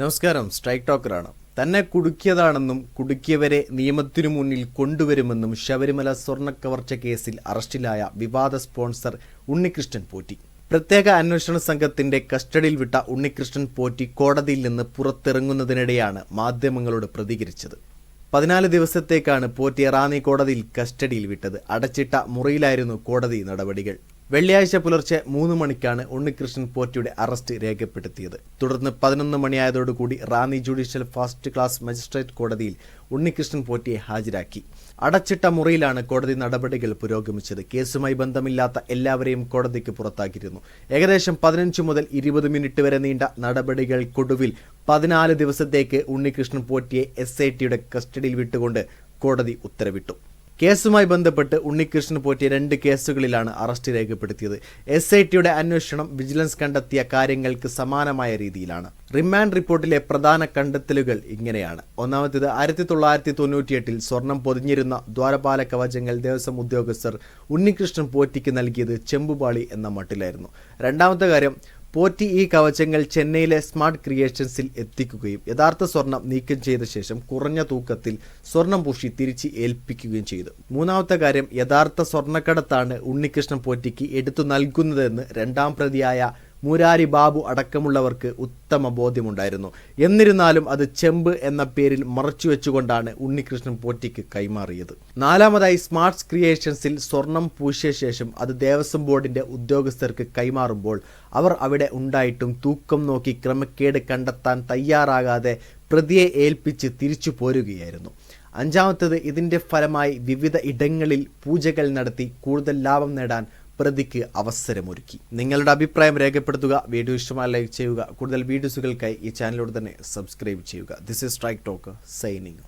നമസ്കാരം. സ്ട്രൈക്ക് ടോക്കറാണ്. തന്നെ കുടുക്കിയതാണെന്നും കുടുക്കിയവരെ നിയമത്തിനു മുന്നിൽ കൊണ്ടുവരുമെന്നും ശബരിമല സ്വർണ്ണക്കവർച്ച കേസിൽ അറസ്റ്റിലായ വിവാദ സ്പോൺസർ ഉണ്ണികൃഷ്ണൻ പോറ്റി. പ്രത്യേക അന്വേഷണ സംഘത്തിന്റെ കസ്റ്റഡിയിൽ വിട്ട ഉണ്ണികൃഷ്ണൻ പോറ്റി കോടതിയിൽ നിന്ന് പുറത്തിറങ്ങുന്നതിനിടെയാണ് മാധ്യമങ്ങളോട് പ്രതികരിച്ചത്. 14 ദിവസത്തേക്കാണ് പോറ്റിയെ റാന്നി കോടതിയിൽ കസ്റ്റഡിയിൽ വിട്ടത്. അടച്ചിട്ട മുറിയിലായിരുന്നു കോടതി നടപടികൾ. വെള്ളിയാഴ്ച പുലർച്ചെ 3 മണിക്കാണ് ഉണ്ണികൃഷ്ണൻ പോറ്റിയുടെ അറസ്റ്റ് രേഖപ്പെടുത്തിയത്. തുടർന്ന് 11 മണിയായതോടുകൂടി Ranni judicial first class magistrate കോടതിയിൽ ഉണ്ണികൃഷ്ണൻ പോറ്റിയെ ഹാജരാക്കി. അടച്ചിട്ട മുറിയിലാണ് കോടതി നടപടികൾ പുരോഗമിച്ചത്. കേസുമായി ബന്ധമില്ലാത്ത എല്ലാവരെയും കോടതിക്ക് പുറത്താക്കിയിരുന്നു. ഏകദേശം 15 മുതൽ 20 മിനിറ്റ് വരെ നീണ്ട നടപടികൾക്കൊടുവിൽ 14 ദിവസത്തേക്ക് ഉണ്ണികൃഷ്ണൻ പോറ്റിയെ SITയുടെ കസ്റ്റഡിയിൽ വിട്ടുകൊണ്ട് കോടതി ഉത്തരവിട്ടു. കേസുമായി ബന്ധപ്പെട്ട് ഉണ്ണികൃഷ്ണൻ പോറ്റിയെ 2 കേസുകളിലാണ് അറസ്റ്റ് രേഖപ്പെടുത്തിയത്. SITയുടെ അന്വേഷണം വിജിലൻസ് കണ്ടെത്തിയ കാര്യങ്ങൾക്ക് സമാനമായ രീതിയിലാണ്. റിമാൻഡ് റിപ്പോർട്ടിലെ പ്രധാന കണ്ടെത്തലുകൾ ഇങ്ങനെയാണ്. ഒന്നാമത്തേത്, 1998 സ്വർണം പൊതിഞ്ഞിരുന്ന ദ്വാരപാല കവചങ്ങൾ ദേവസ്വം ഉദ്യോഗസ്ഥർ ഉണ്ണികൃഷ്ണൻ പോറ്റിക്ക് നൽകിയത് ചെമ്പുപാളി എന്ന മട്ടിലായിരുന്നു. രണ്ടാമത്തെ കാര്യം, പോറ്റി ഈ കവചങ്ങൾ ചെന്നൈയിലെ സ്മാർട്ട് ക്രിയേഷൻസിൽ എത്തിക്കുകയും യഥാർത്ഥ സ്വർണം നീക്കം ചെയ്ത ശേഷം കുറഞ്ഞ തൂക്കത്തിൽ സ്വർണം പൂശി തിരിച്ച് ഏൽപ്പിക്കുകയും ചെയ്തു. മൂന്നാമത്തെ കാര്യം, യഥാർത്ഥ സ്വർണ്ണക്കടത്താണ് ഉണ്ണികൃഷ്ണൻ പോറ്റിക്ക് എടുത്തു നൽകുന്നതെന്ന് രണ്ടാം പ്രതിയായ മുരാരി ബാബു അടക്കമുള്ളവർക്ക് ഉത്തമ ബോധ്യമുണ്ടായിരുന്നു. എന്നിരുന്നാലും അത് ചെമ്പ് എന്ന പേരിൽ മറച്ചുവെച്ചുകൊണ്ടാണ് ഉണ്ണികൃഷ്ണൻ പോറ്റിക്ക് കൈമാറിയത്. നാലാമതായി, സ്മാർട്ട് ക്രിയേഷൻസിൽ സ്വർണം പൂശിയ ശേഷം അത് ദേവസ്വം ബോർഡിന്റെ ഉദ്യോഗസ്ഥർക്ക് കൈമാറുമ്പോൾ അവർ അവിടെ ഉണ്ടായിട്ടും തൂക്കം നോക്കി ക്രമക്കേട് കണ്ടെത്താൻ തയ്യാറാകാതെ പ്രതിയെ ഏൽപ്പിച്ച് തിരിച്ചു പോരുകയായിരുന്നു. അഞ്ചാമത്തേത്, ഇതിന്റെ ഫലമായി വിവിധ ഇടങ്ങളിൽ പൂജകൾ നടത്തി കൂടുതൽ ലാഭം നേടാൻ പ്രതിക്ക് അവസരമൊരുക്കി. നിങ്ങളുടെ അഭിപ്രായം രേഖപ്പെടുത്തുക. വീഡിയോ ഇഷ്ടമായി ലൈക്ക് ചെയ്യുക. കൂടുതൽ വീഡിയോസുകൾക്കായി ഈ ചാനലിലൂടെ തന്നെ സബ്സ്ക്രൈബ് ചെയ്യുക. This is strike talk signing.